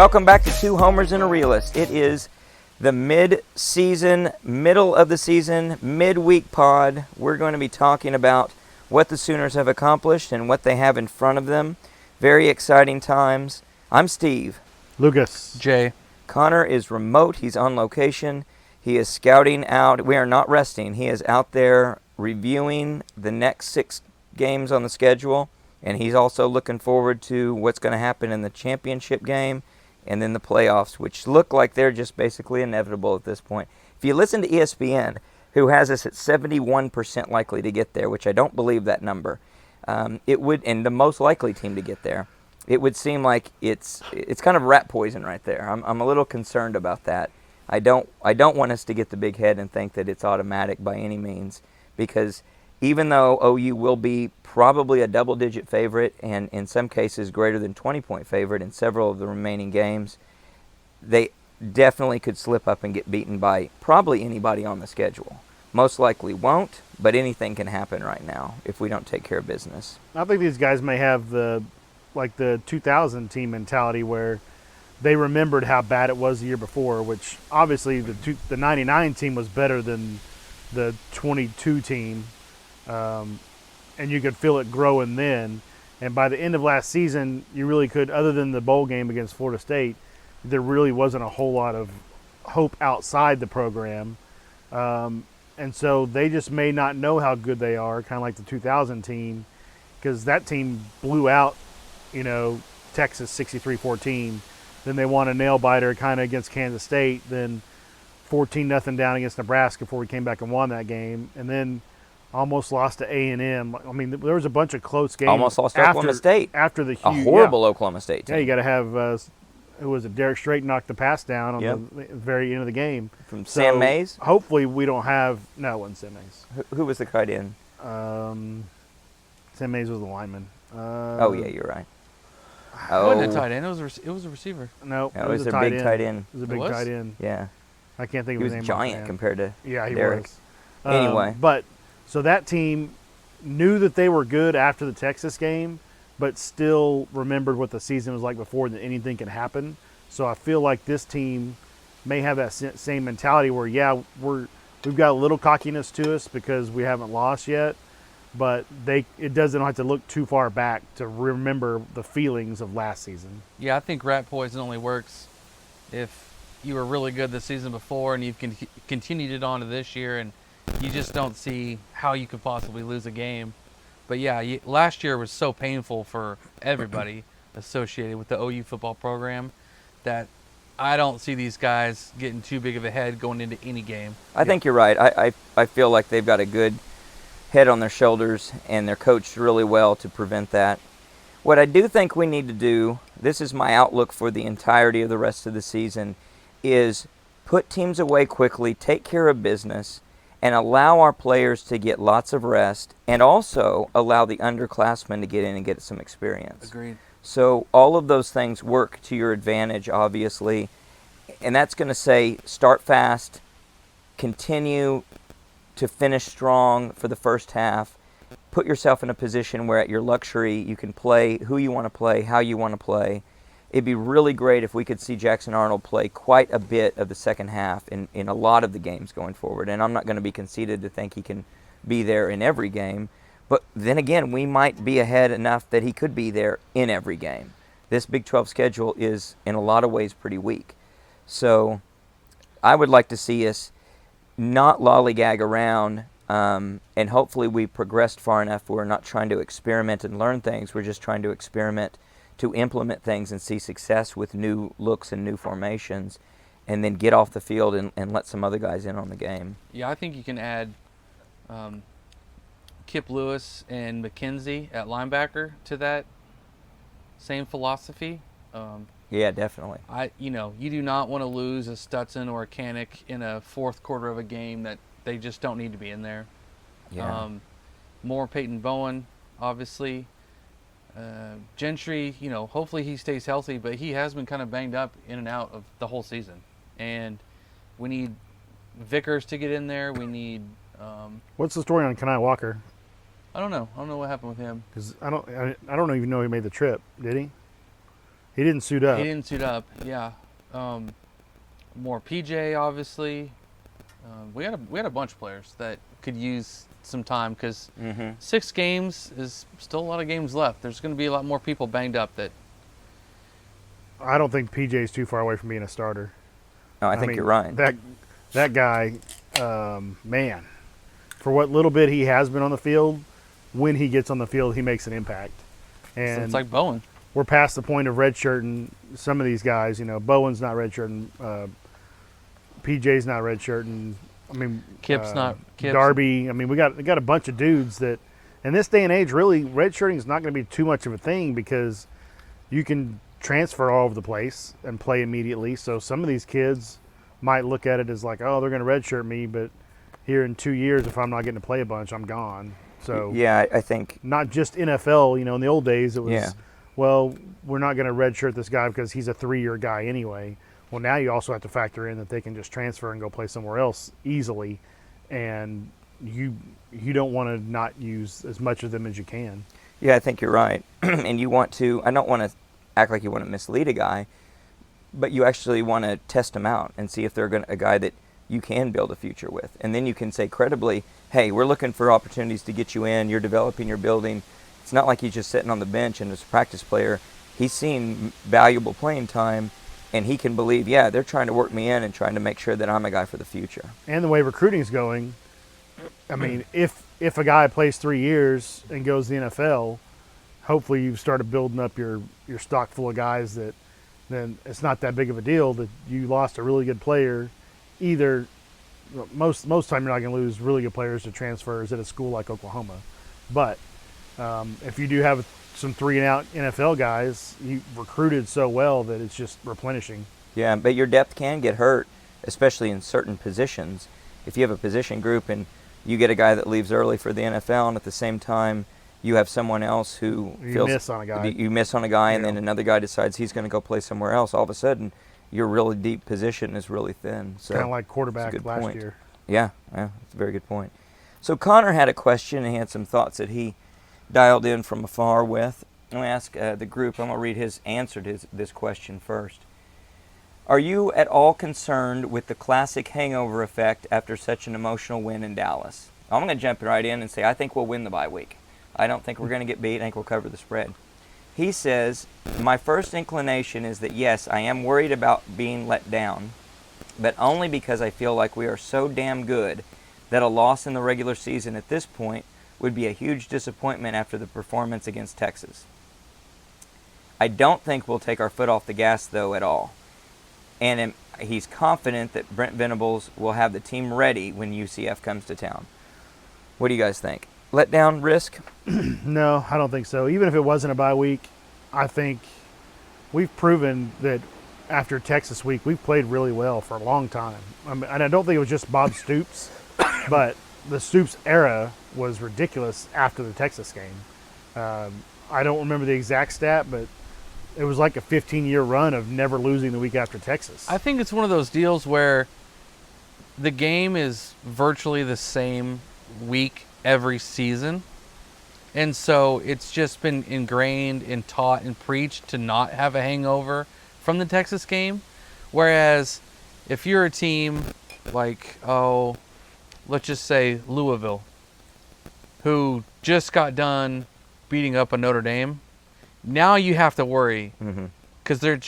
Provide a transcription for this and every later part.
welcome back to Two Homers and a Realist. It is the mid-season, middle of the season, midweek pod. We're going to be talking about what the Sooners have accomplished and what they have in front of them. Very exciting times. I'm Steve. Lucas. Jay. Connor is remote. He's on location. He is scouting out. We are not resting. He is out there reviewing the next 6 games on the schedule, and he's also looking forward to what's going to happen in the championship game and then the playoffs, which look like they're just basically inevitable at this point. If you listen to ESPN, who has us at 71% likely to get there, which I don't believe that number, it would, and the most likely team to get there, it would seem like it's kind of rat poison right there. I'm a little concerned about that. I don't want us to get the big head and think that it's automatic by any means, because even though OU will be probably a double-digit favorite and in some cases greater than 20-point favorite in several of the remaining games, they definitely could slip up and get beaten by probably anybody on the schedule. Most likely won't, but anything can happen right now if we don't take care of business. I think these guys may have the 2000 team mentality where they remembered how bad it was the year before, which obviously the 99 team was better than the 22 team. And you could feel it growing then. And by the end of last season, you really could, other than the bowl game against Florida State, there really wasn't a whole lot of hope outside the program. And so they just may not know how good they are, kind of like the 2000 team, because that team blew out, Texas 63-14. Then they won a nail-biter kind of against Kansas State, then 14-0 down against Nebraska before we came back and won that game. And then almost lost to A&M. I mean, there was a bunch of close games. Almost lost to Oklahoma State. After the huge, horrible Oklahoma State team. Yeah, you got to have, who was it, Derek Strait knocked the pass down on the very end of the game. From Sam Mays? Hopefully we don't have, no, it wasn't Sam Mays. Who was the tight end? Sam Mays was the lineman. Oh, yeah, you're right. It wasn't a tight end. It was a receiver. No, it was a big tight end. It was a big tight end. Yeah. I can't think of his name. He was giant compared to he Derek. was. Anyway. So that team knew that they were good after the Texas game, but still remembered what the season was like before, that anything can happen. So I feel like this team may have that same mentality where, we've got a little cockiness to us because we haven't lost yet, but it doesn't have to look too far back to remember the feelings of last season. Yeah, I think rat poison only works if you were really good the season before and you've continued it on to this year, and you just don't see how you could possibly lose a game. But yeah, last year was so painful for everybody associated with the OU football program that I don't see these guys getting too big of a head going into any game. I think you're right. I feel like they've got a good head on their shoulders, and they're coached really well to prevent that. What I do think we need to do, this is my outlook for the entirety of the rest of the season, is put teams away quickly, take care of business, and allow our players to get lots of rest, and also allow the underclassmen to get in and get some experience. Agreed. So all of those things work to your advantage, obviously, and that's going to say start fast, continue to finish strong for the first half, put yourself in a position where at your luxury you can play who you want to play, how you want to play. It'd be really great if we could see Jackson Arnold play quite a bit of the second half in a lot of the games going forward. And I'm not going to be conceited to think he can be there in every game. But then again, we might be ahead enough that he could be there in every game. This Big 12 schedule is, in a lot of ways, pretty weak. So I would like to see us not lollygag around, and hopefully we progressed far enough where we're not trying to experiment and learn things. We're just trying to experiment to implement things and see success with new looks and new formations, and then get off the field and let some other guys in on the game. Yeah, I think you can add Kip Lewis and McKenzie at linebacker to that same philosophy. Yeah, definitely. You do not want to lose a Stutson or a Kanik in a fourth quarter of a game that they just don't need to be in there. Yeah. More Peyton Bowen, obviously. Gentry, hopefully he stays healthy, but he has been kind of banged up in and out of the whole season. And we need Vickers to get in there. We need. What's the story on Kanai Walker? I don't know. I don't know what happened with him. Because I don't even know he made the trip. Did he? He didn't suit up. He didn't suit up. Yeah. More PJ, obviously. We had a bunch of players that could use some time because 6 games is still a lot of games left. There's going to be a lot more people banged up. That I don't think PJ's too far away from being a starter. No, I think mean, you're right. That guy, man, for what little bit he has been on the field, when he gets on the field, he makes an impact. And so it's like Bowen. we're past the point of redshirting some of these guys. You know, Bowen's not redshirting. PJ's not redshirting. I mean, Kip's not. Kip's, Darby. I mean, we got a bunch of dudes that, in this day and age, really redshirting is not going to be too much of a thing because you can transfer all over the place and play immediately. So some of these kids might look at it as like, oh, they're going to redshirt me, but here in 2 years, if I'm not getting to play a bunch, I'm gone. So Yeah, I think. not just NFL. You know, in the old days, it was, Yeah. well, we're not going to redshirt this guy because he's a 3-year guy anyway. Well, now you also have to factor in that they can just transfer and go play somewhere else easily, and you don't want to not use as much of them as you can. Yeah, I think you're right. And you want to, I don't want to act like you want to mislead a guy, but you actually want to test them out and see if they're a guy that you can build a future with. And then you can say credibly, hey, we're looking for opportunities to get you in. You're developing, you're building. It's not like he's just sitting on the bench and as a practice player. He's seen valuable playing time, and he can believe, yeah, they're trying to work me in and trying to make sure that I'm a guy for the future. And the way recruiting's going, I mean, if a guy plays 3 years and goes to the NFL, hopefully you've started building up your stock full of guys that then it's not that big of a deal that you lost a really good player. Either most time you're not going to lose really good players to transfers at a school like Oklahoma, but if you do have some 3-and-out NFL guys, you recruited so well that it's just replenishing. Yeah, but your depth can get hurt, especially in certain positions. If you have a position group and you get a guy that leaves early for the NFL, and at the same time you have someone else who You miss on a guy. You miss on a guy, and Yeah. then another guy decides he's going to go play somewhere else. All of a sudden, your really deep position is really thin. So Kind of like that's a quarterback good last point. year. Yeah, that's a very good point. So Connor had a question, and he had some thoughts that he dialed in from afar with. I'm going to ask the group, I'm going to read his answer to this question first. Are you at all concerned with the classic hangover effect after such an emotional win in Dallas? I'm going to jump right in and say I think we'll win the bye week. I don't think we're going to get beat. I think we'll cover the spread. He says, my first inclination is that yes, I am worried about being let down, but only because I feel like we are so damn good that a loss in the regular season at this point would be a huge disappointment after the performance against Texas. I don't think we'll take our foot off the gas, though, at all. And he's confident that Brent Venables will have the team ready when UCF comes to town. What do you guys think? Let down risk? No, I don't think so. Even if it wasn't a bye week, I think we've proven that after Texas week, we've played really well for a long time. I mean, and I don't think it was just Bob Stoops, but the Stoops era was ridiculous after the Texas game. I don't remember the exact stat, but it was like a 15-year run of never losing the week after Texas. I think it's one of those deals where the game is virtually the same week every season. And so it's just been ingrained and taught and preached to not have a hangover from the Texas game. Whereas if you're a team like, let's just say Louisville, who just got done beating up a Notre Dame, now you have to worry because they're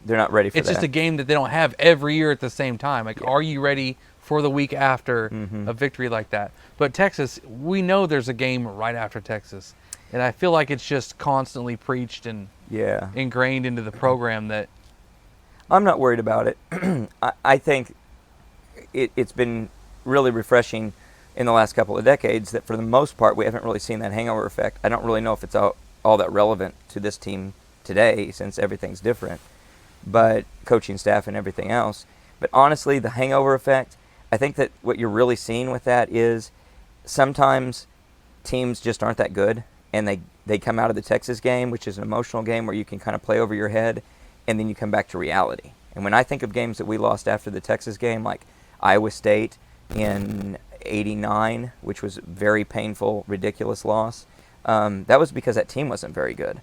not ready for that. It's just a game that they don't have every year at the same time. Like, are you ready for the week after a victory like that? But Texas, we know there's a game right after Texas. And I feel like it's just constantly preached and ingrained into the program that... I'm not worried about it. I think it's been really refreshing in the last couple of decades that for the most part we haven't really seen that hangover effect. I don't really know if it's all that relevant to this team today since everything's different, but coaching staff and everything else. But honestly, the hangover effect, I think that what you're really seeing with that is sometimes teams just aren't that good, and they come out of the Texas game, which is an emotional game where you can kind of play over your head, and then you come back to reality. And when I think of games that we lost after the Texas game, like Iowa State in '89, which was a very painful, ridiculous loss, that was because that team wasn't very good.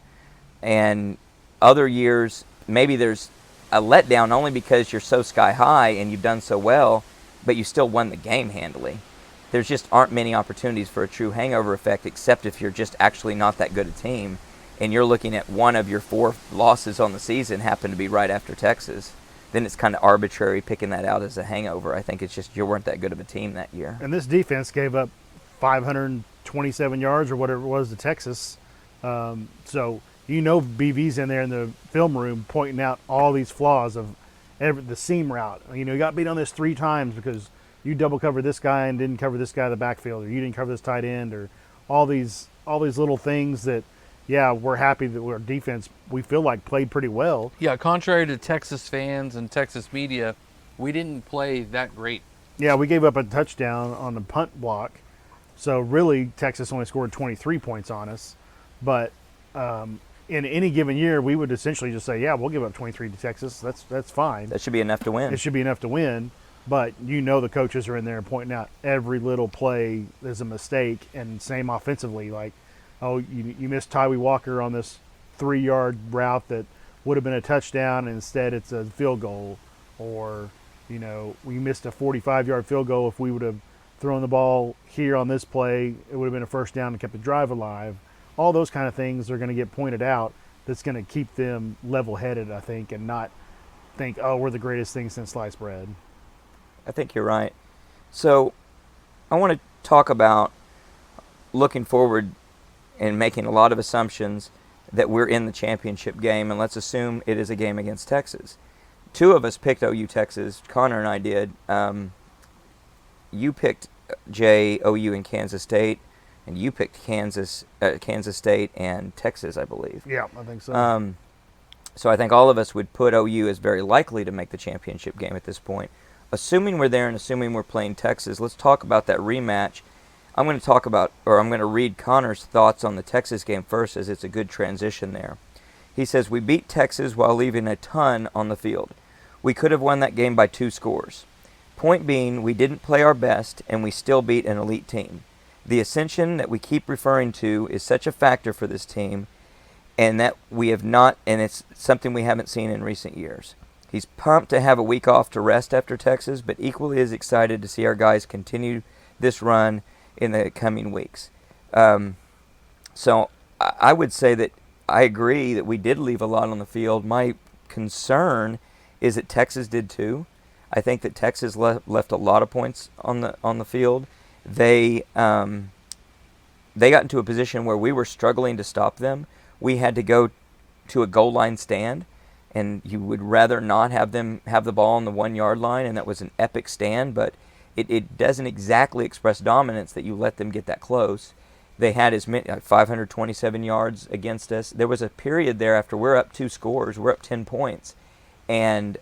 And other years, maybe there's a letdown only because you're so sky high and you've done so well, but you still won the game handily. There's just aren't many opportunities for a true hangover effect, except if you're just actually not that good a team, and you're looking at one of your 4 losses on the season happen to be right after Texas. Then it's kind of arbitrary picking that out as a hangover. I think it's just you weren't that good of a team that year. And this defense gave up 527 yards or whatever it was to Texas. So BV's in there in the film room pointing out all these flaws of the seam route. You got beat on this 3 times because you double covered this guy and didn't cover this guy in the backfield, or you didn't cover this tight end, or all these little things that, yeah, we're happy that our defense, we feel like, played pretty well. Yeah, contrary to Texas fans and Texas media, we didn't play that great. Yeah, we gave up a touchdown on the punt block. So really, Texas only scored 23 points on us. But in any given year, we would essentially just say, yeah, we'll give up 23 to Texas. That's fine. That should be enough to win. It should be enough to win. But the coaches are in there pointing out every little play is a mistake, and same offensively. Like, oh, you missed Tyree Walker on this 3-yard route that would have been a touchdown, and instead it's a field goal. Or, we missed a 45-yard field goal. If we would have thrown the ball here on this play, it would have been a first down and kept the drive alive. All those kind of things are going to get pointed out. That's going to keep them level-headed, I think, and not think, oh, we're the greatest thing since sliced bread. I think you're right. So I want to talk about looking forward and making a lot of assumptions that we're in the championship game, and let's assume it is a game against Texas. 2 of us picked OU Texas. Connor and I did. You picked OU and Kansas State, and you picked Kansas State and Texas, I believe. Yeah, I think so. So I think all of us would put OU as very likely to make the championship game at this point. Assuming we're there and assuming we're playing Texas, let's talk about that rematch. I'm going to read Connor's thoughts on the Texas game first, as it's a good transition there. He says, we beat Texas while leaving a ton on the field. We could have won that game by 2 scores. Point being, we didn't play our best, and we still beat an elite team. The ascension that we keep referring to is such a factor for this team, and that we have not, and it's something we haven't seen in recent years. He's pumped to have a week off to rest after Texas, but equally as excited to see our guys continue this run in the coming weeks. So I would say that I agree that we did leave a lot on the field. My concern is that Texas did too. I think that Texas left a lot of points on the field. They got into a position where we were struggling to stop them. We had to go to a goal line stand, and you would rather not have them have the ball on the 1-yard line, and that was an epic stand, but it doesn't exactly express dominance that you let them get that close. They had as many 527 yards against us. There was a period there after we're up 2 scores, we're up 10 points, and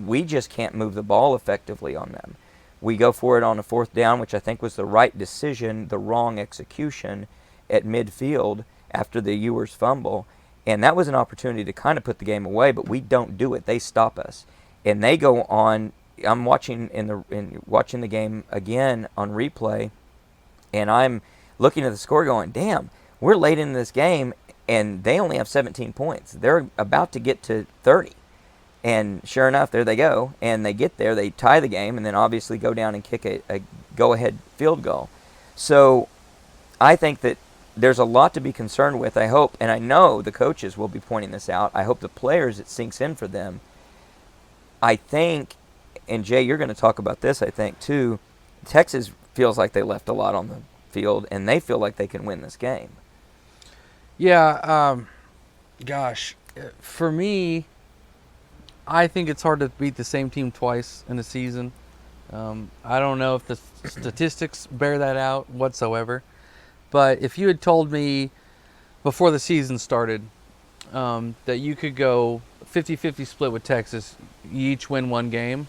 we just can't move the ball effectively on them. We go for it on a 4th down, which I think was the right decision, the wrong execution at midfield after the Ewers fumble. And that was an opportunity to kind of put the game away, but we don't do it. They stop us, and they go on. I'm watching watching the game again on replay, and I'm looking at the score, going, "Damn, we're late in this game, and they only have 17 points. They're about to get to 30." And sure enough, there they go, and they get there, they tie the game, and then obviously go down and kick a go-ahead field goal. So I think that there's a lot to be concerned with, I hope, and I know the coaches will be pointing this out. I hope the players, it sinks in for them. I think, and Jay, you're going to talk about this, I think, too, Texas feels like they left a lot on the field, and they feel like they can win this game. Yeah, gosh, for me, I think it's hard to beat the same team twice in a season. I don't know if the statistics bear that out whatsoever. But if you had told me before the season started that you could go 50-50 split with Texas, you each win 1 game,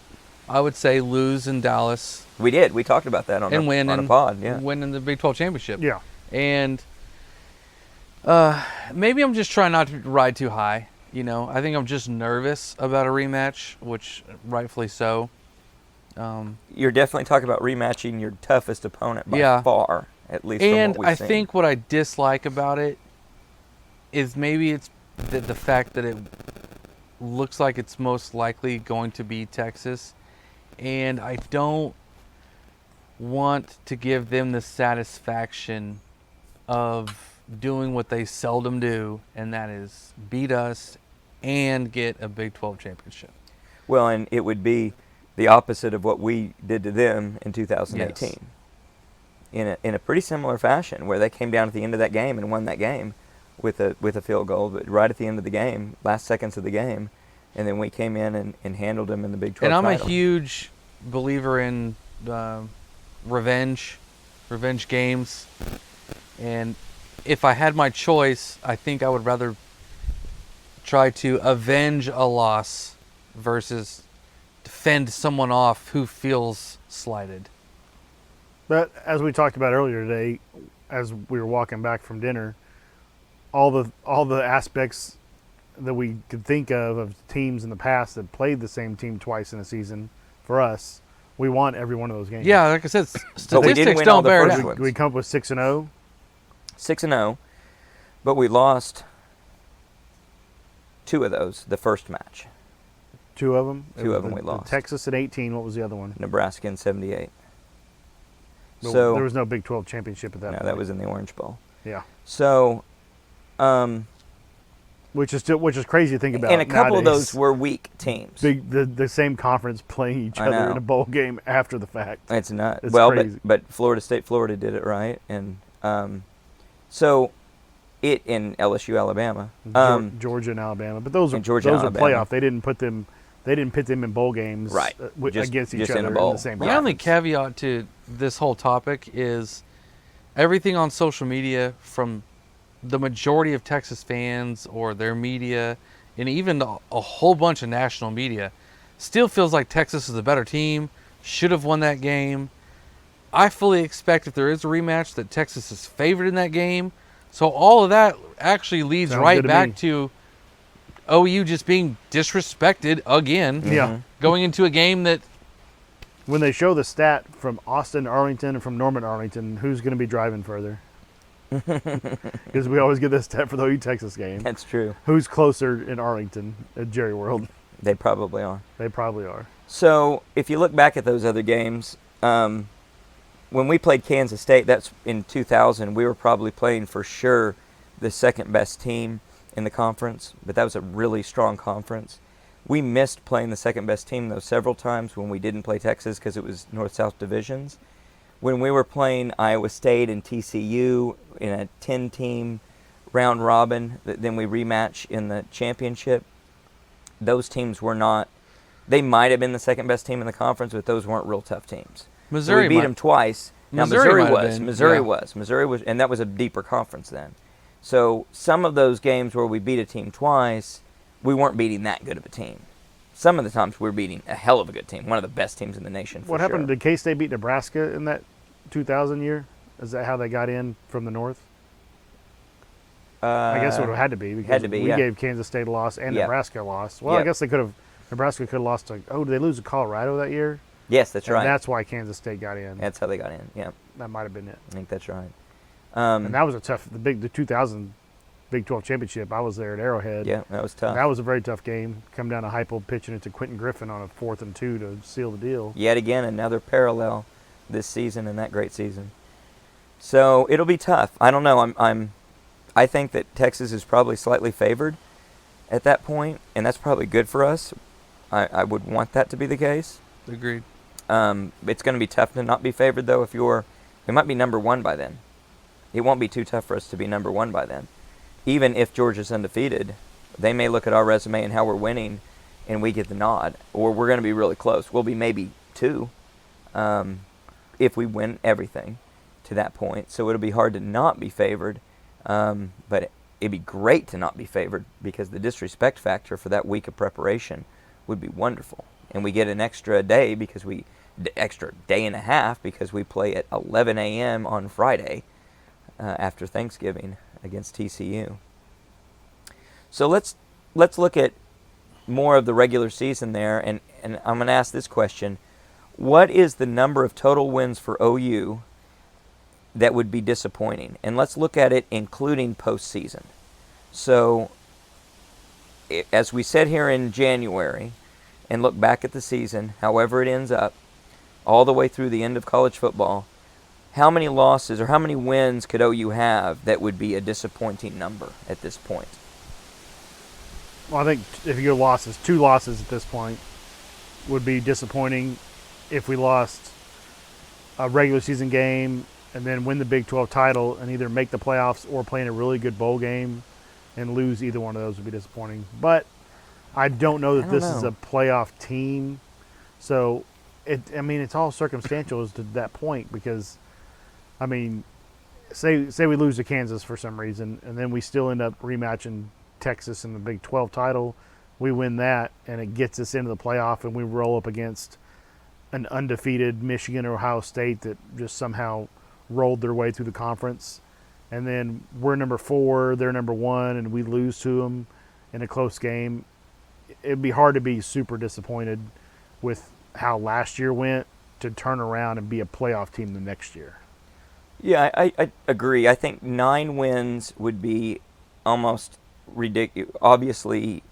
I would say lose in Dallas. We did. We talked about that on a pod. Yeah. Win in the Big 12 championship. Yeah. And maybe I'm just trying not to ride too high. I think I'm just nervous about a rematch, which rightfully so. You're definitely talking about rematching your toughest opponent by far. At least and from what we've I seen. think what I dislike about it is maybe it's the fact that it looks like it's most likely going to be Texas, and I don't want to give them the satisfaction of doing what they seldom do, and that is beat us and get a Big 12 championship. Well, and it would be the opposite of what we did to them in 2018. Yes. In a pretty similar fashion, where they came down at the end of that game and won that game with a field goal, but right at the end of the game, last seconds of the game, and then we came in and handled them in the Big 12 And I'm title. a huge believer in revenge games. And if I had my choice, I think I would rather try to avenge a loss versus defend someone off who feels slighted. But as we talked about earlier today, as we were walking back from dinner, all the aspects that we could think of teams in the past that played the same team twice in a season, for us, we won every one of those games. Yeah, like I said, But we didn't statistics win all don't the bear it first out. ones. We come up with 6-0. 6-0, but we lost 2 of those the first match. 2 of them. Two of them we lost. Texas at 18. What was the other one? Nebraska in 78. No, So there was no Big 12 championship at that no, point. that was in the Orange Bowl. Yeah. So, Which is crazy to think about. and a couple of nowadays. those were weak teams. the same conference playing each I other know. in a bowl game after the fact. It's not It's well, crazy. but Florida State, Florida did it right, and so it in LSU, Alabama. Georgia and Alabama, but those are and Georgia those and are Alabama. playoff. They didn't put them in bowl games, Right. Just- against each just in other a in bowl. the same The only conference. caveat to this whole topic is everything on social media from the majority of Texas fans or their media, and even a whole bunch of national media, still feels like Texas is a better team, should have won that game. I fully expect if there is a rematch that Texas is favored in that game. So all of that actually leads Sounds right good to back me. to OU just being disrespected again, Yeah. going into a game that When they show the stat from Austin, Arlington, and from Norman, Arlington, who's going to be driving further? Because we always get this stat for the OU Texas game. That's true. Who's closer in Arlington at Jerry World? They probably are. They probably are. So if you look back at those other games, when we played Kansas State, that's in 2000, we were probably playing for sure the second best team in the conference, but that was a really strong conference. We missed playing the second best team, though, several times when we didn't play Texas because it was North-South divisions. When we were playing Iowa State and TCU in a 10-team round robin, then we rematch in the championship, those teams were not, they might have been the second best team in the conference, but those weren't real tough teams. Missouri So we beat might- them twice. Now Missouri Missouri might have was. been, Missouri yeah. Missouri was, and that was a deeper conference then. So some of those games where we beat a team twice, we weren't beating that good of a team. Some of the times we were beating a hell of a good team, one of the best teams in the nation. For What happened? Sure. Did K-State beat Nebraska in that 2000 year? Is that how they got in from the north? I guess it would have had to be because had to be, we yeah. gave Kansas State a loss and Yeah. Nebraska a loss. Well, I Yep. guess they could have. Nebraska could have lost to. Oh, did they lose to Colorado that year? Yes, that's And right. that's why Kansas State got in. That's how they got in. Yeah, That might have been it. I think that's right. And that was a tough. The 2000 Big 12 championship. I was there at Arrowhead. Yeah, that was tough. That was a very tough game. Come down to Heupel pitching it to Quentin Griffin on a 4th and 2 to seal the deal. Yet again, another parallel this season and that great season. So it'll be tough. I don't know. I think that Texas is probably slightly favored at that point, and that's probably good for us. I would want that to be the case. Agreed. It's going to be tough to not be favored, though. We might be number one by then. It won't be too tough for us to be number one by then. Even if Georgia's undefeated, they may look at our resume and how we're winning, and we get the nod, or we're going to be really close. We'll be maybe 2 if we win everything to that point. So it'll be hard to not be favored, but it'd be great to not be favored because the disrespect factor for that week of preparation would be wonderful. And we get an extra day extra day and a half because we play at 11 a.m. on Friday after Thanksgiving against TCU. So let's look at more of the regular season there, and I'm going to ask this question. What is the number of total wins for OU that would be disappointing? And let's look at it including postseason. So as we sit here in January and look back at the season, however it ends up, all the way through the end of college football, how many losses or how many wins could OU have that would be a disappointing number at this point? Well, I think if you go losses, 2 losses at this point would be disappointing. If we lost a regular season game and then win the Big 12 title and either make the playoffs or play in a really good bowl game and lose either one of those would be disappointing. But I don't know that this is a playoff team. So, it's all circumstantial as to that point because, say we lose to Kansas for some reason and then we still end up rematching Texas in the Big 12 title. We win that and it gets us into the playoff and we roll up against an undefeated Michigan or Ohio State that just somehow rolled their way through the conference. And then we're number 4, they're number 1, and we lose to them in a close game. It'd be hard to be super disappointed with how last year went to turn around and be a playoff team the next year. Yeah, I agree. I think 9 wins would be almost ridiculous, obviously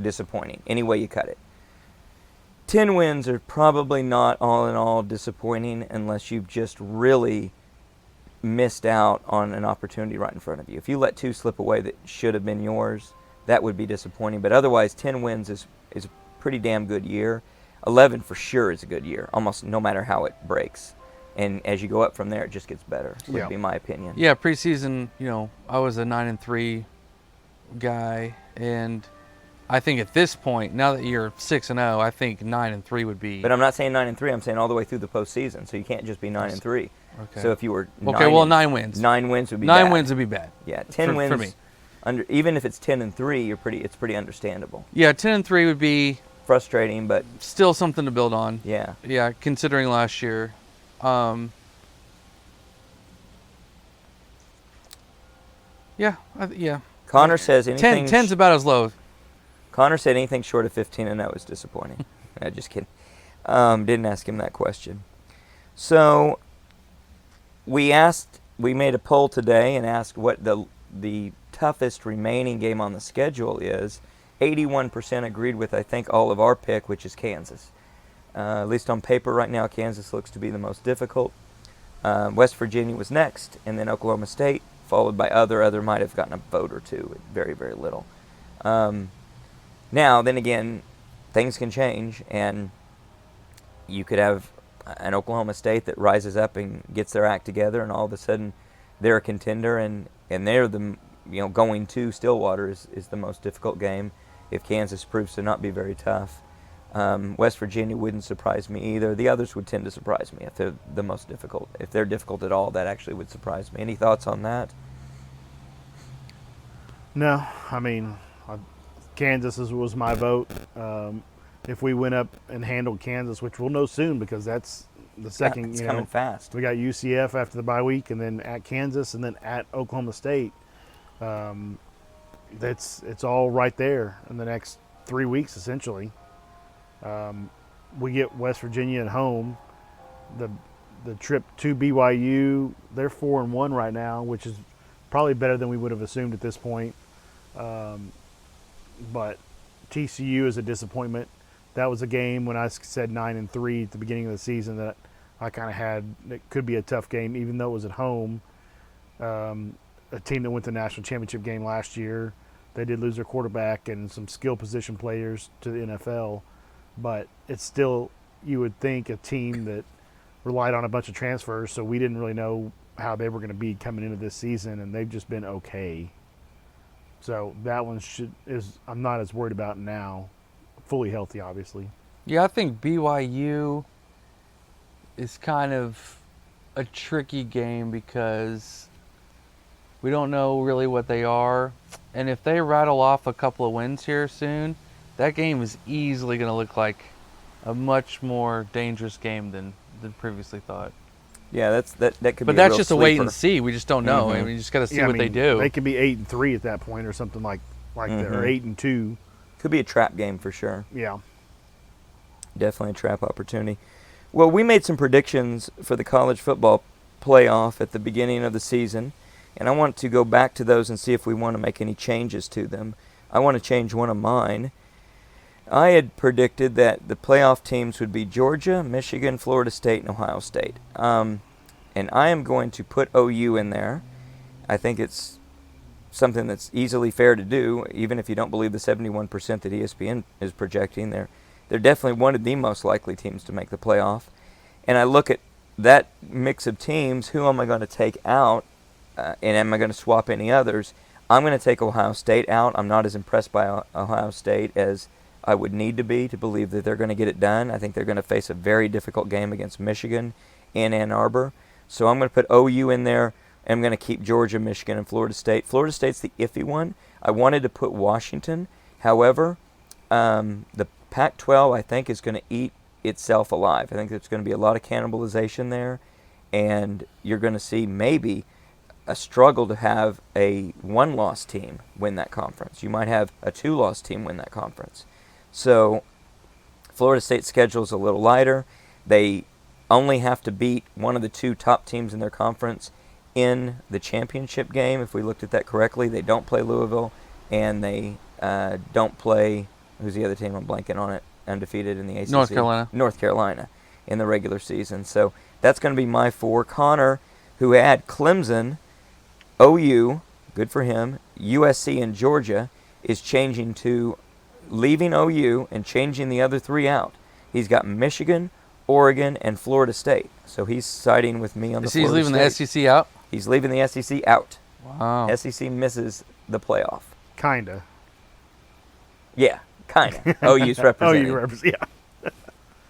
disappointing, any way you cut it. 10 wins are probably not all in all disappointing unless you've just really missed out on an opportunity right in front of you. If you let 2 slip away that should have been yours, that would be disappointing. But otherwise, 10 wins is a pretty damn good year. 11 for sure is a good year, almost no matter how it breaks. And as you go up from there, it just gets better, would be my opinion. Yeah, preseason, I was a 9-3 guy, and I think at this point, now that you're 6-0, I think 9-3 would be. But I'm not saying 9-3. I'm saying all the way through the postseason. So you can't just be 9-3. Okay. So if you were 9 wins. 9 wins would be 9 bad. wins would be bad. Yeah, 10 wins for me. Even if it's 10-3, it's pretty understandable. Yeah, 10-3 would be Frustrating, but still something to build on. yeah. Yeah, considering last year. Yeah. Connor says anything. 10's about as low. Connor said anything short of 15-0 is disappointing. No, just kidding. Didn't ask him that question. So we made a poll today and asked what the toughest remaining game on the schedule is. 81% agreed with, I think, all of our pick, which is Kansas. At least on paper right now, Kansas looks to be the most difficult. West Virginia was next, and then Oklahoma State, followed by other. Other might have gotten a vote or two, very, very little. Now, then again, things can change, and you could have an Oklahoma State that rises up and gets their act together, and all of a sudden they're a contender, and they're the going to Stillwater is the most difficult game if Kansas proves to not be very tough. West Virginia wouldn't surprise me either. The others would tend to surprise me if they're the most difficult. If they're difficult at all, that actually would surprise me. Any thoughts on that? No, Kansas was my vote. If we went up and handled Kansas, which we'll know soon because that's the second. It's coming fast. We got UCF after the bye week, and then at Kansas, and then at Oklahoma State. It's all right there in the next 3 weeks essentially. We get West Virginia at home. The trip to BYU, they're 4-1 right now, which is probably better than we would have assumed at this point. But TCU is a disappointment. That was a game when I said 9-3 at the beginning of the season that I kind of had. It could be a tough game, even though it was at home. A team that went to the national championship game last year. They did lose their quarterback and some skill position players to the NFL, but it's still, you would think, a team that relied on a bunch of transfers, so we didn't really know how they were going to be coming into this season, and they've just been okay. So that one I'm not as worried about now. Fully healthy, obviously. Yeah, I think BYU is kind of a tricky game because we don't know really what they are. And if they rattle off a couple of wins here soon, that game is easily going to look like a much more dangerous game than previously thought. Yeah, that could be. But that's just a wait and see. We just don't know. Mm-hmm. You just got to see what they do. They could be 8-3 at that point, or something like that, or 8-2. Could be a trap game for sure. Yeah, definitely a trap opportunity. Well, we made some predictions for the college football playoff at the beginning of the season, and I want to go back to those and see if we want to make any changes to them. I want to change one of mine. I had predicted that the playoff teams would be Georgia, Michigan, Florida State, and Ohio State. And I am going to put OU in there. I think it's something that's easily fair to do, even if you don't believe the 71% that ESPN is projecting. They're definitely one of the most likely teams to make the playoff. And I look at that mix of teams, who am I going to take out, and am I going to swap any others? I'm going to take Ohio State out. I'm not as impressed by Ohio State as I would need to be to believe that they're going to get it done. I think they're going to face a very difficult game against Michigan in Ann Arbor. So I'm going to put OU in there. I'm going to keep Georgia, Michigan, and Florida State. Florida State's the iffy one. I wanted to put Washington. However, the Pac-12, I think, is going to eat itself alive. I think there's going to be a lot of cannibalization there, and you're going to see maybe a struggle to have a one-loss team win that conference. You might have a two-loss team win that conference. So Florida State's schedule is a little lighter. They only have to beat one of the two top teams in their conference in the championship game, if we looked at that correctly. They don't play Louisville, and they don't play, who's the other team? I'm blanking on it, undefeated in the ACC. North Carolina in the regular season. So that's going to be my four. Connor, who had Clemson, OU, good for him, USC, and Georgia, is changing to leaving OU and changing the other three out. He's got Michigan, Oregon, and Florida State. So he's siding with me on the Florida State. He's leaving the SEC out? He's leaving the SEC out. Wow. SEC misses the playoff. Kinda. Yeah, kinda. OU's representing. Yeah.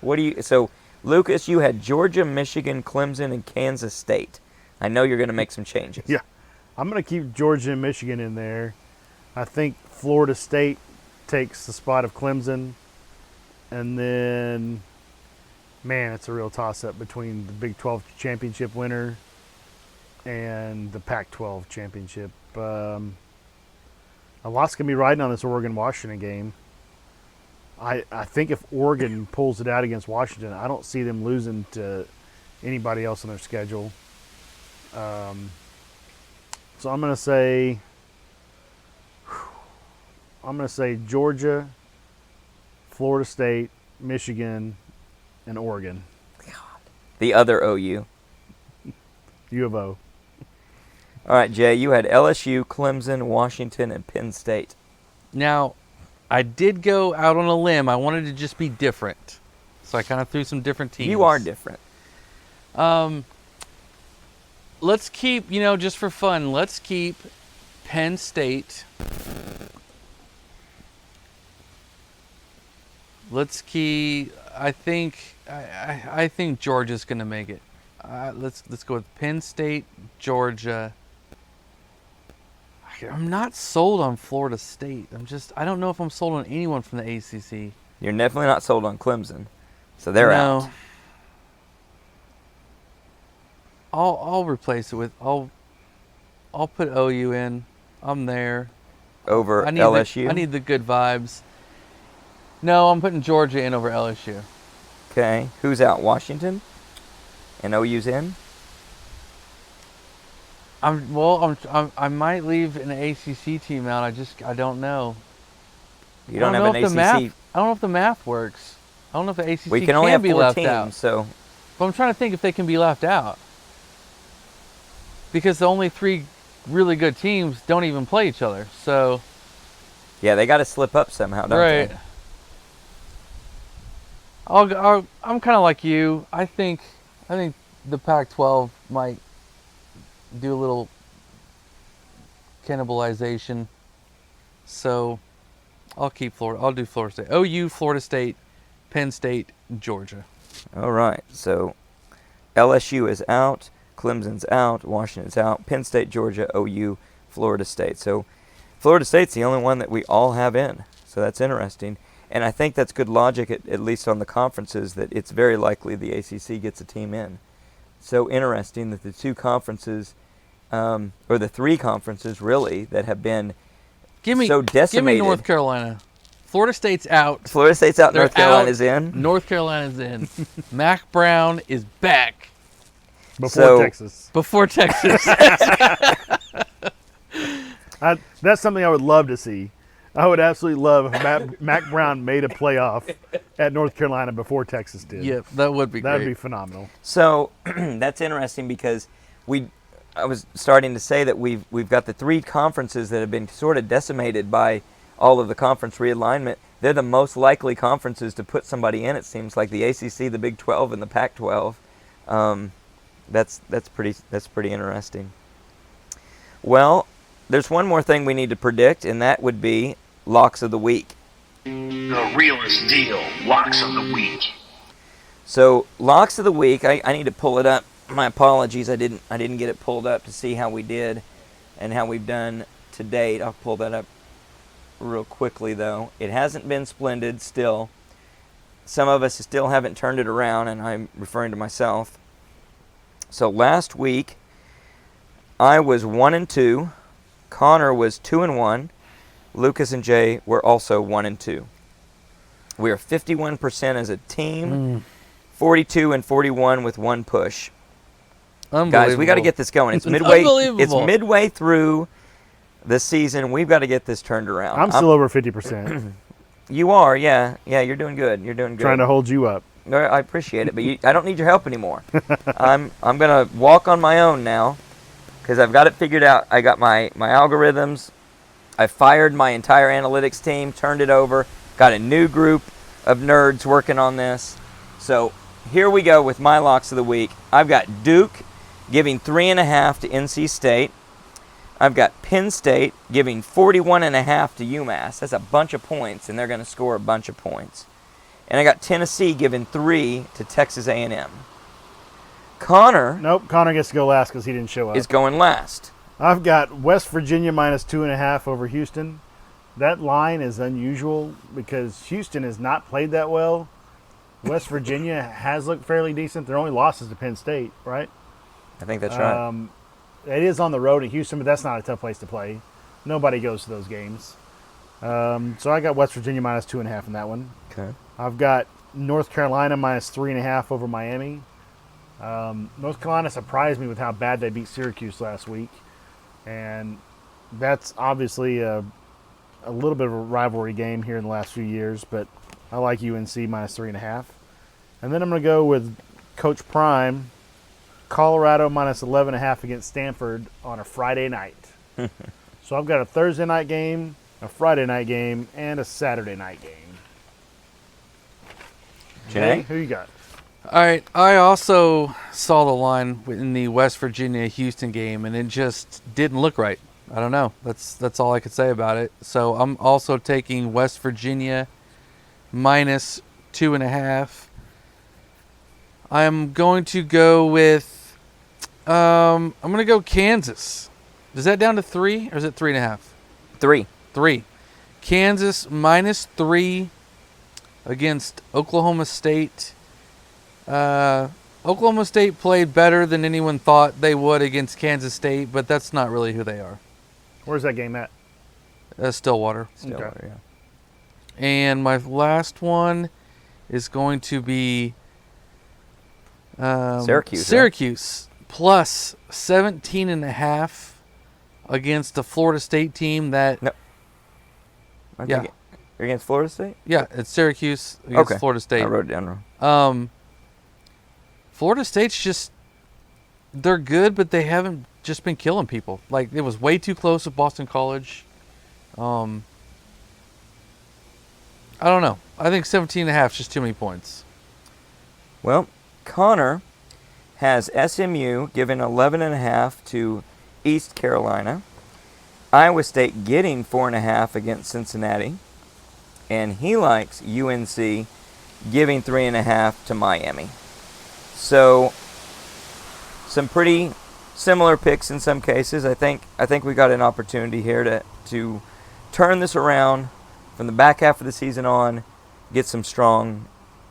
What do you? So, Lucas, you had Georgia, Michigan, Clemson, and Kansas State. I know you're going to make some changes. Yeah. I'm going to keep Georgia and Michigan in there. I think Florida State takes the spot of Clemson. And then, man, it's a real toss-up between the Big 12 championship winner and the Pac-12 championship. A lot's going to be riding on this Oregon-Washington game. I think if Oregon pulls it out against Washington, I don't see them losing to anybody else on their schedule. So I'm going to say Georgia, Florida State, Michigan, and Oregon. The other OU. U of O. All right, Jay, you had LSU, Clemson, Washington, and Penn State. Now, I did go out on a limb. I wanted to just be different. So I kind of threw some different teams. You are different. Let's keep, just for fun, let's keep Penn State. Let's keep, I think Georgia's going to make it. Let's go with Penn State, Georgia. I'm not sold on Florida State. I don't know if I'm sold on anyone from the ACC. You're definitely not sold on Clemson, so they're out. I'll replace it with I'll put OU in. I'm there. Over LSU? I need the good vibes. No, I'm putting Georgia in over LSU. Okay. Who's out? Washington? And OU's in? I might leave an ACC team out. I don't know. You don't have an ACC. I don't know if the math works. I don't know if the ACC We can only have be 4 left teams, out. so. But I'm trying to think if they can be left out. Because the only 3 really good teams don't even play each other. So. Yeah, they got to slip up somehow, don't right. they? I'm kind of like you. I think the Pac-12 might do a little cannibalization. So I'll keep Florida. I'll do Florida State. OU, Florida State, Penn State, Georgia. All right. So LSU is out. Clemson's out. Washington's out. Penn State, Georgia, OU, Florida State. So Florida State's the only one that we all have in. So that's interesting. And I think that's good logic, at least on the conferences, that it's very likely the ACC gets a team in. So interesting that the 2 conferences, or the 3 conferences, really, that have been so decimated. Give me North Carolina. Florida State's out. Florida State's out. They're North Carolina's in. North Carolina's in. Mac Brown is back. Before Texas. That's something I would love to see. I would absolutely love if Mac Brown made a playoff at North Carolina before Texas did. Yep, that would be That would great. be phenomenal. So that's interesting because I was starting to say that we've got the three conferences that have been sort of decimated by all of the conference realignment. They're the most likely conferences to put somebody in. It seems like the ACC, the Big 12, and the Pac-12. That's pretty interesting. Well, there's one more thing we need to predict, and that would be locks of the week. The realest deal, locks of the week. So locks of the week, I need to pull it up. My apologies, I didn't get it pulled up to see how we did and how we've done to date. I'll pull that up real quickly though. It hasn't been splendid still. Some of us still haven't turned it around, and I'm referring to myself. So last week I was 1-2. Connor was 2-1. Lucas and Jay were also 1-2. We are 51% as a team. 42 and 41 with one push. Guys, we got to get this going. It's midway. Unbelievable. It's midway through the season. We've got to get this turned around. I'm still over 50%. You are, yeah. You're doing good. You're doing good. Trying to hold you up. No, I appreciate it, but I don't need your help anymore. I'm gonna walk on my own now, because I've got it figured out. I got my algorithms. I fired my entire analytics team, turned it over, got a new group of nerds working on this. So here we go with my locks of the week. I've got Duke giving 3.5 to NC State. I've got Penn State giving 41.5 to UMass. That's a bunch of points, and they're going to score a bunch of points. And I got Tennessee giving 3 to Texas A&M. Connor Nope, Connor gets to go last because he didn't show up. is going last. I've got West Virginia minus 2.5 over Houston. That line is unusual because Houston has not played that well. West Virginia has looked fairly decent. Their only loss is to Penn State, right? I think that's right. It is on the road in Houston, but that's not a tough place to play. Nobody goes to those games. So I got West Virginia minus 2.5 in that one. Okay. I've got North Carolina minus 3.5 over Miami. North Carolina surprised me with how bad they beat Syracuse last week. And that's obviously a little bit of a rivalry game here in the last few years, but I like UNC minus 3.5. And then I'm going to go with Coach Prime, Colorado minus 11.5 against Stanford on a Friday night. So I've got a Thursday night game, a Friday night game, and a Saturday night game. Jay? Who you got? All right, I also saw the line in the West Virginia-Houston game, and it just didn't look right. I don't know. That's all I could say about it. So I'm also taking West Virginia minus 2.5. I'm going to go with I'm going to go Kansas. Is that down to 3 or is it 3.5? 3. 3. Kansas minus 3 against Oklahoma State. Oklahoma State played better than anyone thought they would against Kansas State, but that's not really who they are. Where's that game at? Stillwater. Stillwater, Okay. yeah. And my last one is going to be Syracuse, right? Syracuse plus 17.5 against the Florida State team that No. Okay. Yeah. You're against Florida State? yeah, it's Syracuse against Okay. Florida State. I wrote it down wrong. Florida State's just they're good, but they haven't just been killing people. Like it was way too close with Boston College. I don't know. I think 17.5 is just too many points. Well, Connor has SMU giving 11.5 to East Carolina. Iowa State getting 4.5 against Cincinnati. And he likes UNC giving 3.5 to Miami. So, some pretty similar picks in some cases. I think we got an opportunity here to turn this around from the back half of the season on, get some strong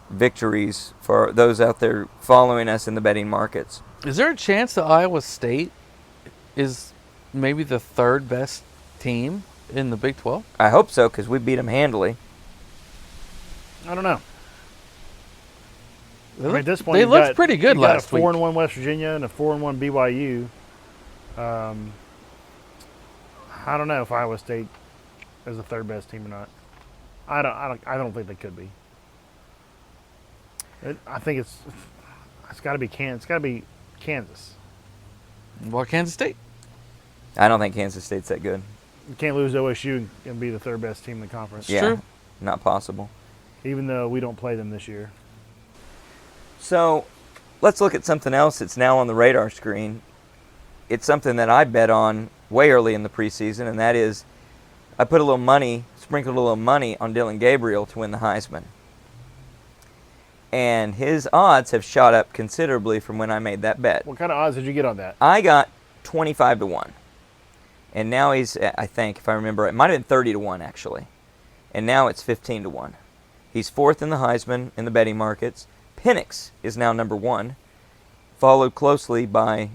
victories for those out there following us in the betting markets. Is there a chance that Iowa State is maybe the third best team in the Big 12? I hope so, because we beat them handily. I don't know. I mean, at this point, They you've looked got- pretty good you got last a week. 4-1 West Virginia and a 4-1 BYU. I don't know if Iowa State as the third best team or not. I don't think they could be. I think it's got to be It's got to be Kansas. Well, Kansas State. I don't think Kansas State's that good. You can't lose to OSU and be the third best team in the conference. Yeah, true. not possible. Even though we don't play them this year. So let's look at something else that's now on the radar screen. It's something that I bet on way early in the preseason, and that is I put sprinkled a little money on Dylan Gabriel to win the Heisman. And his odds have shot up considerably from when I made that bet. What kind of odds did you get on that? I got 25 to 1. And now he's, I think, if I remember, it might have been 30 to 1 actually. And now it's 15 to 1. He's fourth in the Heisman in the betting markets. Penix is now number 1, followed closely by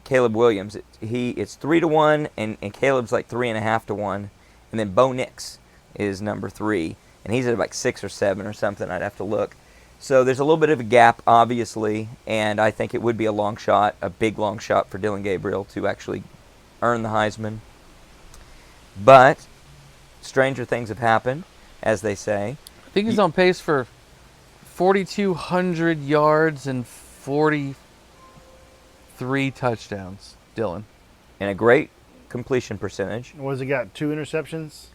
Caleb Williams. It's 3 to 1, and Caleb's like 3.5 to 1. And then Bo Nix is number 3, and he's at like 6 or 7 or something. I'd have to look. So there's a little bit of a gap, obviously, and I think it would be a big long shot for Dylan Gabriel to actually earn the Heisman. But stranger things have happened, as they say. I think he's on pace for 4,200 yards and 43 touchdowns, Dylan. And a great completion percentage. Was he got 2 interceptions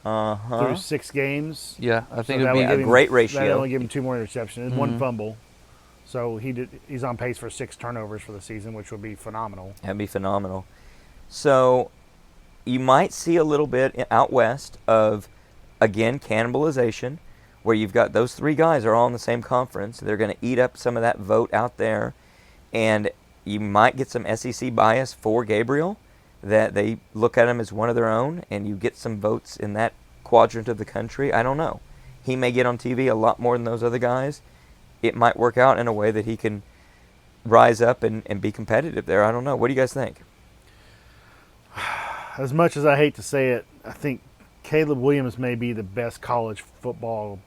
Uh-huh. through 6 games? Yeah, I think So it would that be would give a him- great ratio. That only give him 2 more interceptions and 1 Mhm. fumble. So he's on pace for 6 turnovers for the season, which would be phenomenal. That'd be phenomenal. So you might see a little bit out west of, again, cannibalization, where you've got those 3 guys are all in the same conference. They're going to eat up some of that vote out there, and you might get some SEC bias for Gabriel, that they look at him as one of their own, and you get some votes in that quadrant of the country. I don't know. He may get on TV a lot more than those other guys. It might work out in a way that he can rise up and be competitive there. I don't know. What do you guys think? As much as I hate to say it, I think Caleb Williams may be the best college football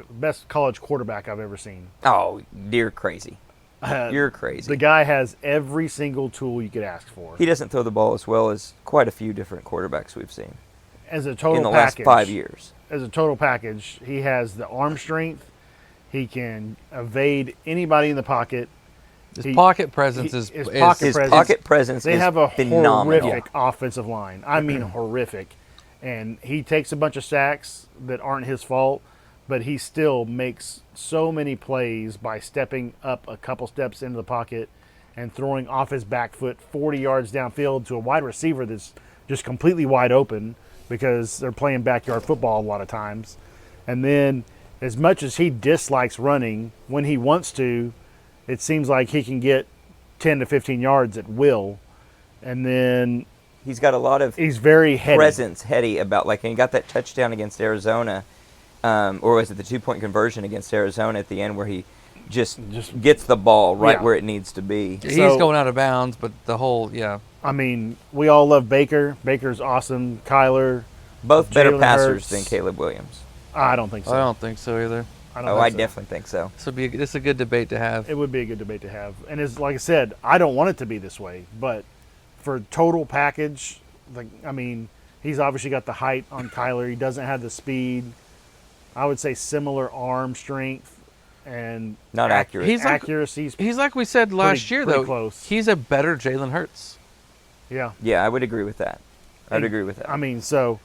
best college quarterback I've ever seen. Oh, you're crazy. You're The crazy. guy has every single tool you could ask for. He doesn't throw the ball as well as quite a few different quarterbacks we've seen As a total in the package, last 5 years. As a total package, he has the arm strength. He can evade anybody in the pocket. his He- pocket presence is his is- pocket His presence- pocket presence They is have a phenomenal. horrific offensive line. I mean, horrific. And he takes a bunch of sacks that aren't his fault, but he still makes so many plays by stepping up a couple steps into the pocket and throwing off his back foot 40 yards downfield to a wide receiver that's just completely wide open because they're playing backyard football a lot of times. And then, as much as he dislikes running, when he wants to, it seems like he can get 10 to 15 yards at will. And then He's got a lot of he's very heady. heady about, like, and he got that touchdown against Arizona, or was it the 2-point conversion against Arizona at the end where he just gets the ball right Yeah. where it needs to be. he's So- going out of bounds, but the whole I mean, we all love Baker. Baker's awesome. Kyler, Both better Jalen passers Hurts. than Caleb Williams. I don't think so. I don't think so either. I don't Oh, think I so. definitely think so. This is a good debate to have. It would be a good debate to have. And it's like I said, I don't want it to be this way, but for total package, I mean, he's obviously got the height on Kyler. He doesn't have the speed. I would say similar arm strength and Not accurate. He's like- accuracy's He's like we said last year, pretty though. close. He's a better Jalen Hurts. yeah. Yeah, I would agree with that. I'd agree with that. I mean, so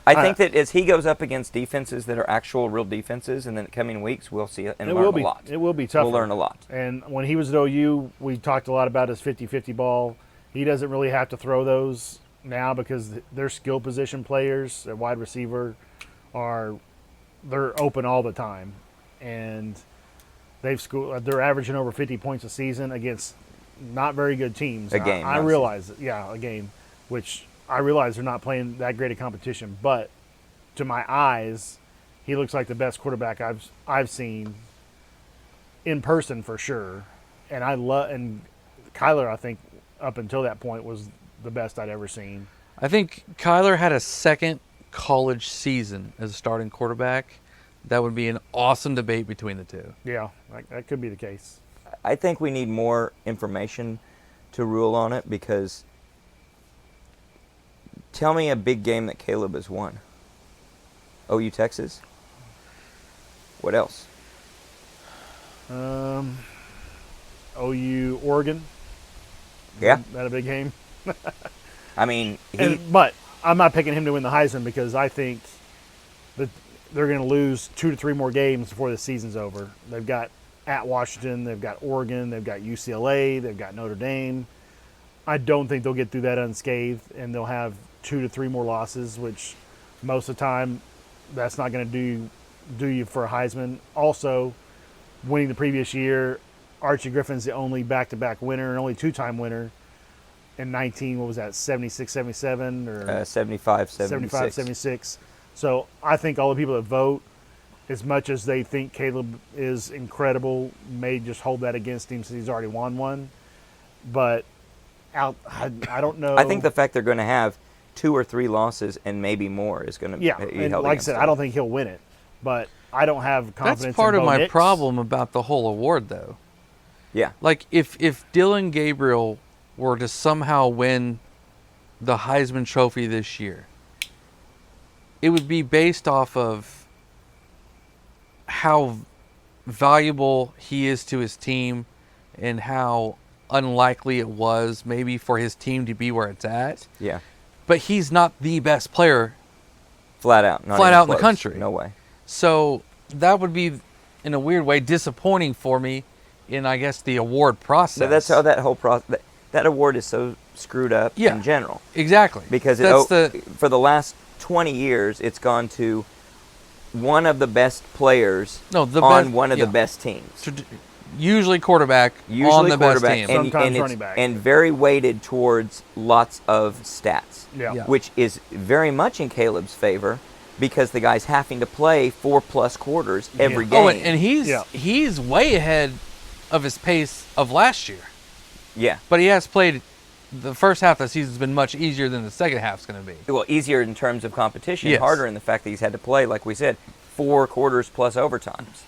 I think that as he goes up against defenses that are actual real defenses in the coming weeks, we'll see it and it learn will be a lot. it will be tough. We'll learn a lot. And when he was at OU, we talked a lot about his 50-50 ball. He doesn't really have to throw those now because their skill position players at wide receiver they're open all the time, and they're averaging over 50 points a season against not very good teams. A game, I not a realize it. Yeah, a game, which I realize they're not playing that great a competition, but to my eyes, he looks like the best quarterback I've seen in person for sure. And and Kyler, I think up until that point was the best I'd ever seen. I think Kyler had a second college season as a starting quarterback. That would be an awesome debate between the two. Yeah, that could be the case. I think we need more information to rule on it because Tell me a big game that Caleb has won. OU Texas. What else? OU Oregon. Yeah. That a big game. I mean, he. But I'm not picking him to win the Heisman because I think that they're going to lose 2 to 3 more games before the season's over. They've got at Washington, they've got Oregon, they've got UCLA, they've got Notre Dame. I don't think they'll get through that unscathed, and they'll have 2 to 3 more losses, which most of the time that's not going to do you for a Heisman. Also, winning the previous year, Archie Griffin's the only back-to-back winner and only 2-time winner in 19, what was that, 76, 77? Or 75, 75, 76. So I think all the people that vote, as much as they think Caleb is incredible, may just hold that against him since he's already won one. But I don't know. I think the fact they're going to have 2 or 3 losses and maybe more is going to yeah, be and held like I against said, them. I don't think he'll win it. But I don't have confidence That's part in of Bo my Nix. problem about the whole award, though. Yeah. Like, if Dylan Gabriel were to somehow win the Heisman Trophy this year, it would be based off of how valuable he is to his team and how unlikely it was maybe for his team to be where it's at. Yeah. But he's not the best player. Flat out. Not Flat even out in the close. country. No way. So that would be, in a weird way, disappointing for me in, I guess, the award process. So that's how that whole process. That award is so screwed up Yeah. in general Exactly. because for the last 20 years it's gone to one of the best players on one of the best teams. Usually quarterback Usually on the quarterback, best team. Sometimes it's- running back. and very weighted towards lots of stats. Yeah. Yeah. Which is very much in Caleb's favor because the guy's having to play 4+ quarters every Yeah. game. Oh, and he's way ahead of his pace of last year. yeah. But he has played the first half of the season's been much easier than the second half's going to be. Well, easier in terms of competition, Yes. harder in the fact that he's had to play, like we said, 4 quarters plus overtimes.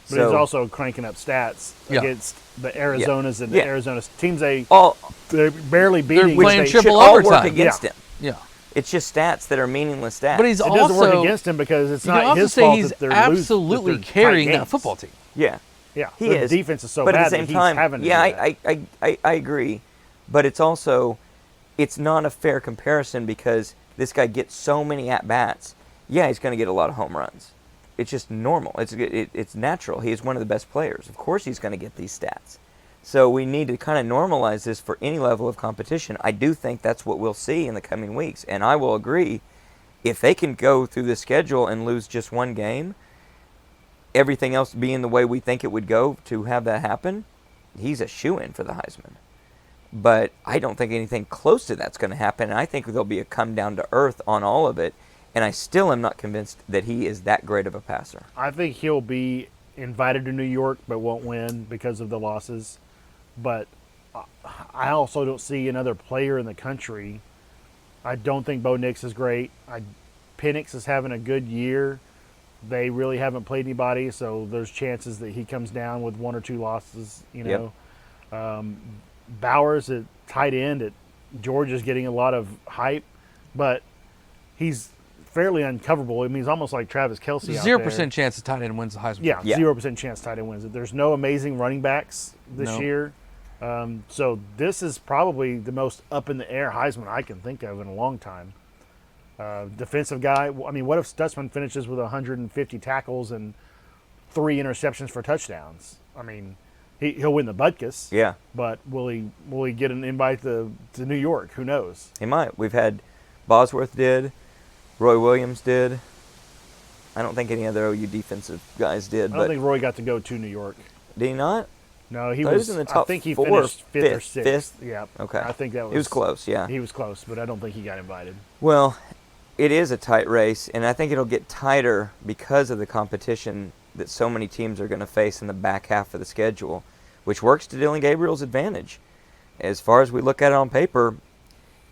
But he's also cranking up stats Yeah. against the Arizonas and the Yeah. Arizona teams they're barely They're beating. playing they triple should all work overtime. against Yeah. him. Yeah. It's just stats that are meaningless stats. But he's It doesn't work also against him because it's you can not also his say fault he's that they're absolutely that they're tight carrying that games. football team. yeah. Yeah, He their is. defense is so but bad at the same that time, he's having to yeah, do that. I agree. But it's also, it's not a fair comparison because this guy gets so many at-bats. Yeah, he's going to get a lot of home runs. It's just normal. It's natural. He is one of the best players. Of course he's going to get these stats. So we need to kind of normalize this for any level of competition. I do think that's what we'll see in the coming weeks. And I will agree, if they can go through the schedule and lose just one game, everything else being the way we think it would go to have that happen, he's a shoo-in for the Heisman. But I don't think anything close to that's going to happen, and I think there'll be a come down to earth on all of it, and I still am not convinced that he is that great of a passer. I think he'll be invited to New York but won't win because of the losses. But I also don't see another player in the country. I don't think Bo Nix is great. Penix is having a good year. They really haven't played anybody, so there's chances that he comes down with 1 or 2 losses. You know, Bowers at tight end at Georgia's getting a lot of hype, but he's fairly uncoverable. I mean, he's almost like Travis Kelce. 0% chance the tight end wins the Heisman. Yeah, Yeah. 0% chance tight end wins it. There's no amazing running backs this No. year. So this is probably the most up in the air Heisman I can think of in a long time. Defensive guy. I mean, what if Stutzman finishes with 150 tackles and 3 interceptions for touchdowns? I mean, he'll win the Butkus. Yeah, But will he get an invite to New York? Who knows? he might. We've had Bosworth did, Roy Williams did. I don't think any other OU defensive guys did, I but don't think Roy got to go to New York. did he not? No, he Thought he was was in the I top think he 4 or finished 5th or 6th. fifth? Yeah. Okay. I think that was. He was close, yeah. He was close, but I don't think he got invited. Well, it is a tight race, and I think it'll get tighter because of the competition that so many teams are going to face in the back half of the schedule, which works to Dylan Gabriel's advantage. As far as we look at it on paper,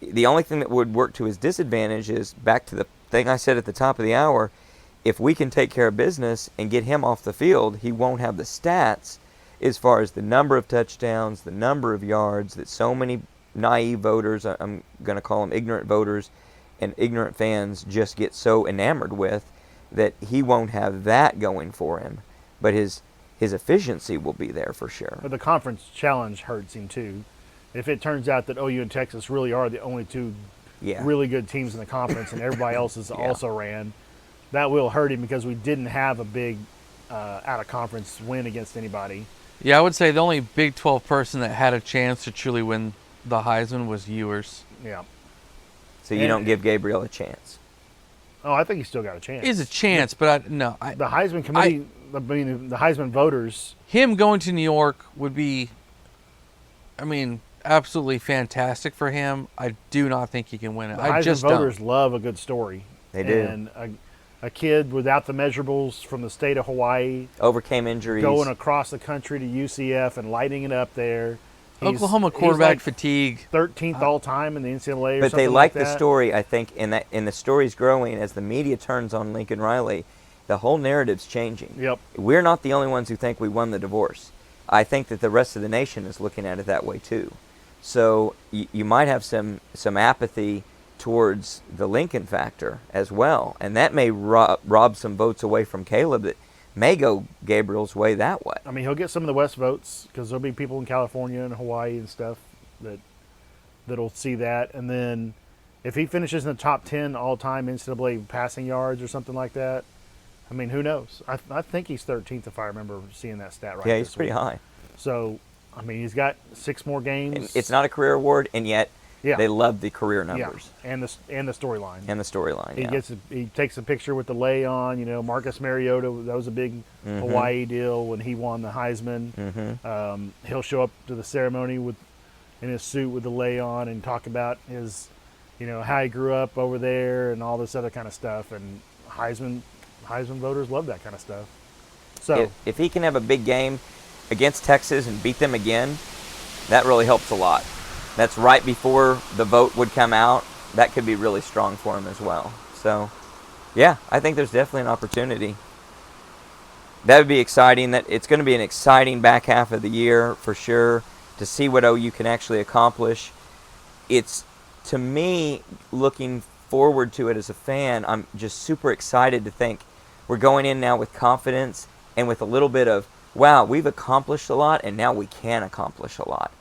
the only thing that would work to his disadvantage is back to the thing I said at the top of the hour. If we can take care of business and get him off the field, he won't have the stats as far as the number of touchdowns, the number of yards that so many naive voters, I'm going to call them ignorant voters, and ignorant fans just get so enamored with that he won't have that going for him. But his efficiency will be there for sure. But the conference challenge hurts him too. If it turns out that OU and Texas really are the only two Yeah. really good teams in the conference and everybody else is also ran, that will hurt him because we didn't have a big out-of-conference win against anybody. Yeah, I would say the only Big 12 person that had a chance to truly win the Heisman was Ewers. Yeah. So you don't give Gabriel a chance. Oh, I think he's still got a chance. Is a chance, but The Heisman committee, the Heisman voters. him going to New York would be, absolutely fantastic for him. I do not think he can win it. The I Heisman just voters don't. love a good story. They do. And a kid without the measurables from the state of Hawaii Overcame injuries. going across the country to UCF and lighting it up there. Oklahoma He's quarterback like fatigue. 13th all time in the NCAA or But something they like that. the story, I think, and the story's growing as the media turns on Lincoln Riley. The whole narrative's changing. Yep. We're not the only ones who think we won the divorce. I think that the rest of the nation is looking at it that way too. So you might have some apathy towards the Lincoln factor as well, and that may rob some votes away from Caleb that may go Gabriel's way that way. I mean, he'll get some of the West votes because there'll be people in California and Hawaii and stuff that'll see that. And then if he finishes in the top 10 all-time NCAA passing yards or something like that, I mean, who knows? I think he's 13th if I remember seeing that stat right. Yeah, he's this pretty week. high. So, I mean, he's got 6 more games. And it's not a career award, and yet Yeah. they love the career numbers and the storyline. and the storyline. He takes a picture with the lay on. Marcus Mariota. That was a big Hawaii deal when he won the Heisman. Mm-hmm. He'll show up to the ceremony in his suit with the lay on and talk about his, how he grew up over there and all this other kind of stuff. And Heisman voters love that kind of stuff. So If he can have a big game against Texas and beat them again, that really helps a lot. That's right before the vote would come out. That could be really strong for him as well. So, yeah, I think there's definitely an opportunity. That would be exciting. That it's going to be an exciting back half of the year for sure to see what OU can actually accomplish. It's, to me, looking forward to it as a fan, I'm just super excited to think we're going in now with confidence and with a little bit of, wow, we've accomplished a lot and now we can accomplish a lot.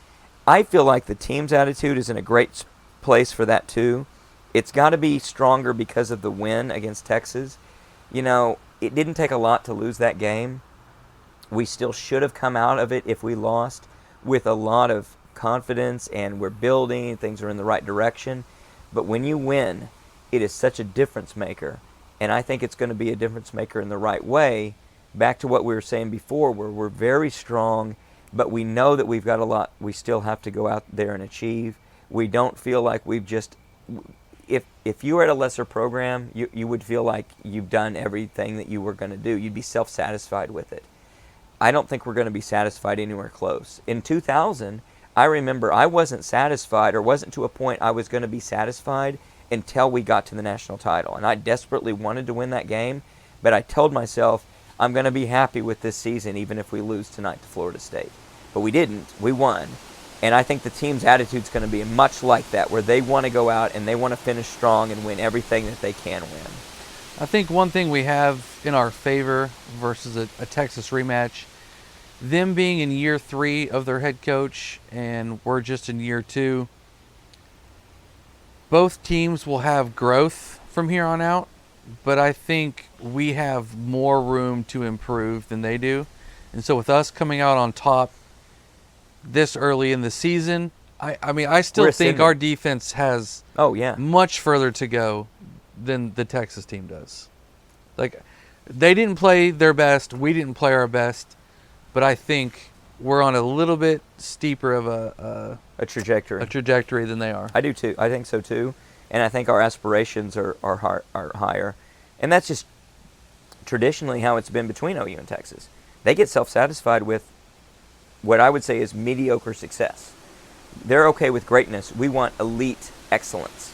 I feel like the team's attitude is in a great place for that too. It's got to be stronger because of the win against Texas. It didn't take a lot to lose that game. We still should have come out of it if we lost with a lot of confidence and we're building, things are in the right direction. But when you win, it is such a difference maker. And I think it's going to be a difference maker in the right way. Back to what we were saying before, where we're very strong, but we know that we've got a lot we still have to go out there and achieve. We don't feel like we've just, if you were at a lesser program, you would feel like you've done everything that you were going to do. You'd be self-satisfied with it. I don't think we're going to be satisfied anywhere close. In 2000, I remember I wasn't satisfied or wasn't to a point I was going to be satisfied until we got to the national title. And I desperately wanted to win that game, but I told myself, I'm going to be happy with this season even if we lose tonight to Florida State. But we didn't. We won. And I think the team's attitude is going to be much like that, where they want to go out and they want to finish strong and win everything that they can win. I think one thing we have in our favor versus a Texas rematch, them being in year 3 of their head coach and we're just in year 2, both teams will have growth from here on out, but I think we have more room to improve than they do. And so with us coming out on top this early in the season, I still think our defense has much further to go than the Texas team does. Like, they didn't play their best, we didn't play our best, but I think we're on a little bit steeper of a trajectory than they are. I do too. I think so too. And I think our aspirations are higher. And that's just traditionally how it's been between OU and Texas. They get self-satisfied with what I would say is mediocre success. They're okay with greatness. We want elite excellence.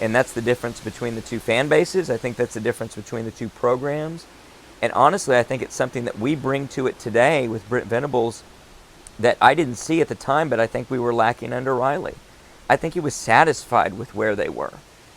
And that's the difference between the two fan bases. I think that's the difference between the two programs. And honestly, I think it's something that we bring to it today with Brent Venables that I didn't see at the time, but I think we were lacking under Riley. I think he was satisfied with where they were.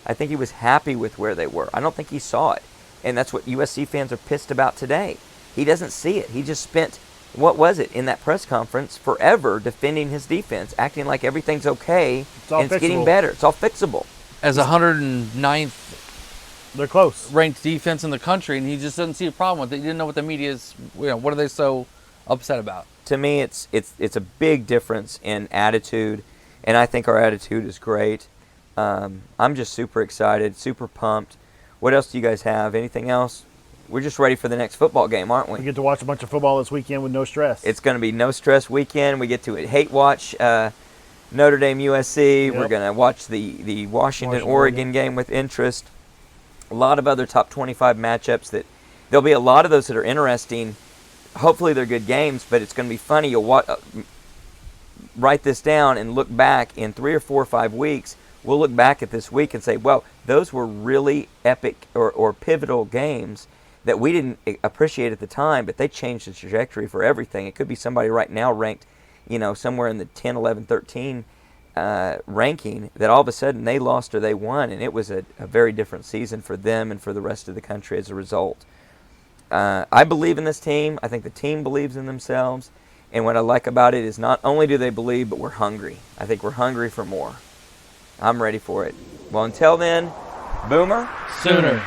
I think he was happy with where they were. I don't think he saw it. And that's what USC fans are pissed about today. He doesn't see it. He just spent, what was it, in that press conference forever defending his defense, acting like everything's okay all and it's getting fixable. better. It's all fixable. As 109th They're close. ranked defense in the country, and he just doesn't see a problem with it. He didn't know what the media is. What are they so upset about? To me, it's a big difference in attitude, and I think our attitude is great. I'm just super excited, super pumped. What else do you guys have? Anything else? We're just ready for the next football game, aren't We we? get to watch a bunch of football this weekend with no stress. It's going to be no stress weekend. We get to hate watch Notre Dame USC. Yep. We're going to watch the Washington Oregon. Oregon game with interest. A lot of other top 25 matchups that there'll be a lot of those that are interesting. Hopefully they're good games, but it's going to be funny. You'll write this down and look back in 3 or 4 or 5 weeks. We'll look back at this week and say, well, those were really epic or pivotal games that we didn't appreciate at the time, but they changed the trajectory for everything. It could be somebody right now ranked, somewhere in the 10, 11, 13 ranking that all of a sudden they lost or they won, and it was a very different season for them and for the rest of the country as a result. I believe in this team. I think the team believes in themselves. And what I like about it is not only do they believe, but we're hungry. I think we're hungry for more. I'm ready for it. Well, until then, Boomer. Sooner.